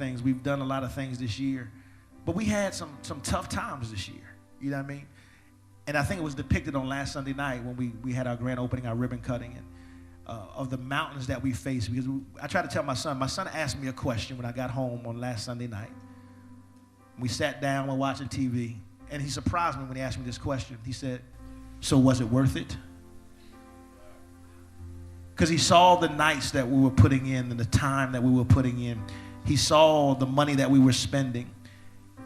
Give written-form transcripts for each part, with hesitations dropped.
things. We've done a lot of things this year. But we had some tough times this year. You know what I mean? And I think it was depicted on last Sunday night when we had our grand opening, our ribbon cutting, and of the mountains that we face. Because I tried to tell my son asked me a question when I got home on last Sunday night. We sat down, we're watching TV, and he surprised me when he asked me this question. He said, "So was it worth it?" Because he saw the nights that we were putting in and the time that we were putting in. He saw the money that we were spending.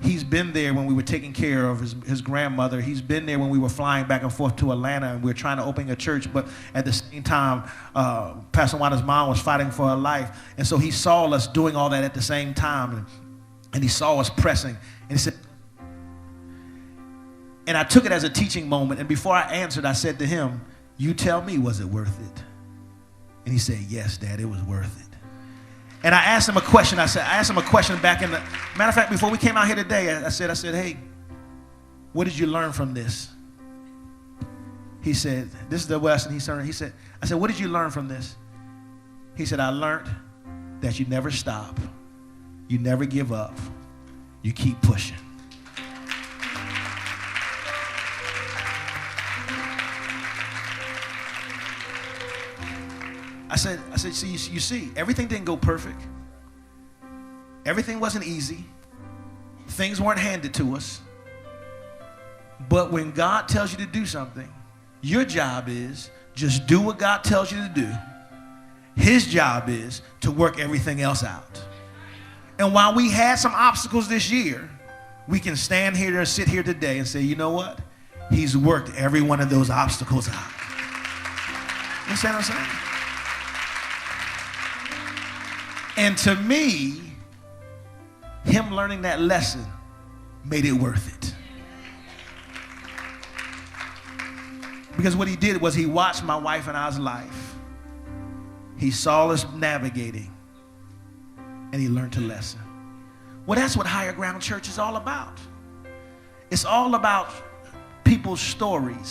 He's been there when we were taking care of his grandmother. He's been there when we were flying back and forth to Atlanta and we were trying to open a church, but at the same time, Pastor Wanda's mom was fighting for her life. And so he saw us doing all that at the same time, and he saw us pressing. And he said, and I took it as a teaching moment, and before I answered, I said to him, "You tell me, was it worth it?" And he said, "Yes, Dad, it was worth it." And I asked him a question. I asked him a question back in the, matter of fact, before we came out here today, I said, "Hey, what did you learn from this?" He said, this is the lesson he learned. I said, "What did you learn from this?" He said, "I learned that you never stop. You never give up. You keep pushing." I said, "See, you see, everything didn't go perfect. Everything wasn't easy. Things weren't handed to us. But when God tells you to do something, your job is just do what God tells you to do. His job is to work everything else out." And while we had some obstacles this year, we can stand here and sit here today and say, "You know what? He's worked every one of those obstacles out." You understand what I'm saying? And to me, him learning that lesson made it worth it. Because what he did was he watched my wife and I's life. He saw us navigating, and he learned a lesson. Well, that's what Higher Ground Church is all about. It's all about people's stories.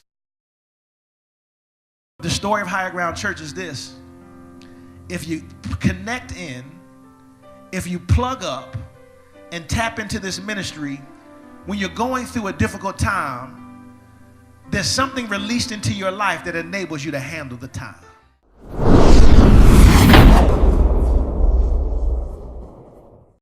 The story of Higher Ground Church is this. If you connect in, if you plug up and tap into this ministry, when you're going through a difficult time, there's something released into your life that enables you to handle the time.